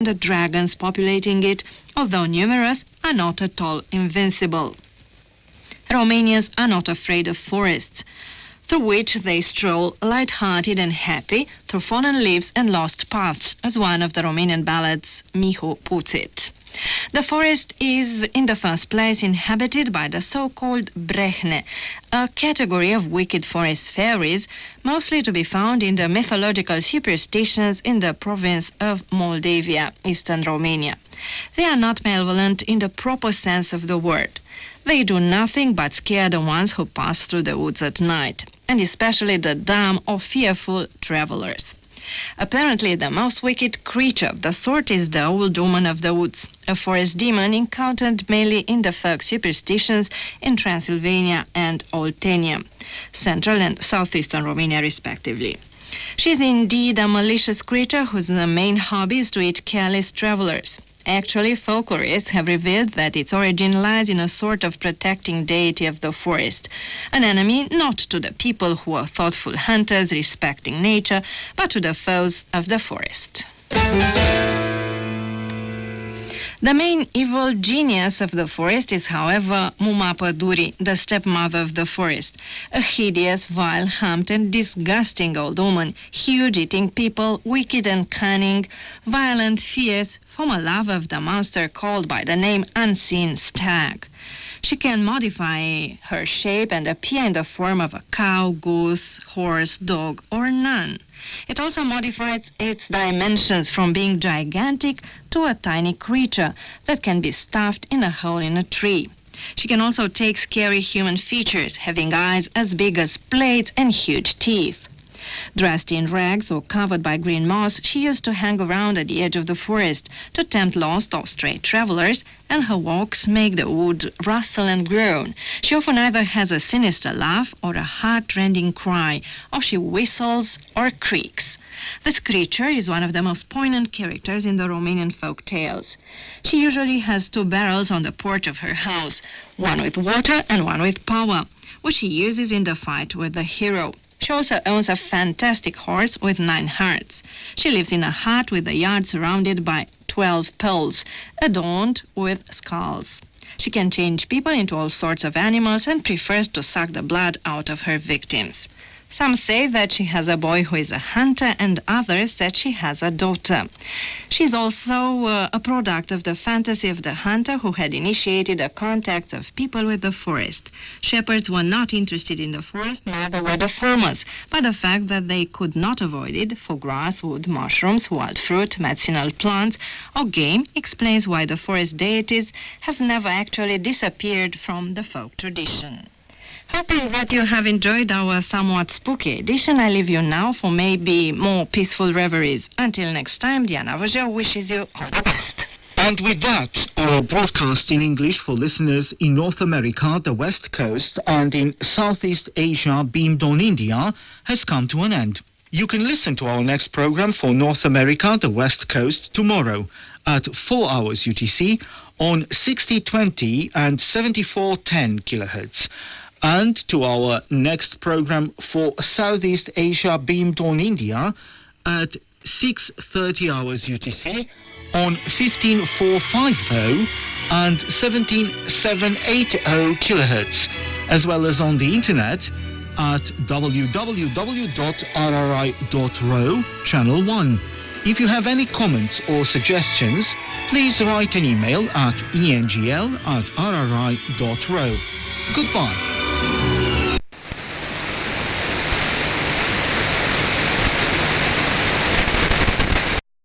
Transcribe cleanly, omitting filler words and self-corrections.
The dragons populating it, although numerous, are not at all invincible. Romanians are not afraid of forests, through which they stroll light-hearted and happy through fallen leaves and lost paths, as one of the Romanian ballads, Mihu, puts it. The forest is, in the first place, inhabited by the so-called brehne, a category of wicked forest fairies, mostly to be found in the mythological superstitions in the province of Moldavia, eastern Romania. They are not malevolent in the proper sense of the word. They do nothing but scare the ones who pass through the woods at night, and especially the dumb or fearful travelers. Apparently, the most wicked creature of the sort is the old woman of the woods, a forest demon encountered mainly in the folk superstitions in Transylvania and Oltenia, central and southeastern Romania respectively. She is indeed a malicious creature whose main hobby is to eat careless travelers. Actually, folklorists have revealed that its origin lies in a sort of protecting deity of the forest, an enemy not to the people who are thoughtful hunters respecting nature, but to the foes of the forest. The main evil genius of the forest is, however, Muma Pădurii, the stepmother of the forest, a hideous, vile, humped and disgusting old woman, huge, eating people, wicked and cunning, violent, fierce, from a love of the monster called by the name Unseen Stag. She can modify her shape and appear in the form of a cow, goose, horse, dog, or none. It also modifies its dimensions from being gigantic to a tiny creature that can be stuffed in a hole in a tree. She can also take scary human features, having eyes as big as plates and huge teeth. Dressed in rags or covered by green moss, she used to hang around at the edge of the forest to tempt lost or stray travelers, and her walks make the wood rustle and groan. She often either has a sinister laugh or a heart-rending cry, or she whistles or creaks. This creature is one of the most poignant characters in the Romanian folk tales. She usually has two barrels on the porch of her house, one with water and one with power, which she uses in the fight with the hero. She also owns a fantastic horse with 9 hearts. She lives in a hut with the yard surrounded by 12 poles, adorned with skulls. She can change people into all sorts of animals and prefers to suck the blood out of her victims. Some say that she has a boy who is a hunter, and others that she has a daughter. She is also a product of the fantasy of the hunter who had initiated the contact of people with the forest. Shepherds were not interested in the forest, neither were the farmers, but the fact that they could not avoid it for grass, wood, mushrooms, wild fruit, medicinal plants, or game explains why the forest deities have never actually disappeared from the folk tradition. Hoping that you have enjoyed our somewhat spooky edition, I leave you now for maybe more peaceful reveries. Until next time, Diana Vajel wishes you all the best. And with that, our broadcast in English for listeners in North America, the West Coast, and in Southeast Asia, beamed on India, has come to an end. You can listen to our next program for North America, the West Coast, tomorrow at 4 hours UTC on 6020 and 7410 kHz. And to our next program for Southeast Asia, beamed on India at 6:30 hours UTC on 15450 and 17780 kHz, as well as on the internet at www.rri.ro, channel 1. If you have any comments or suggestions, please write an email at engl@rri.ro. Goodbye.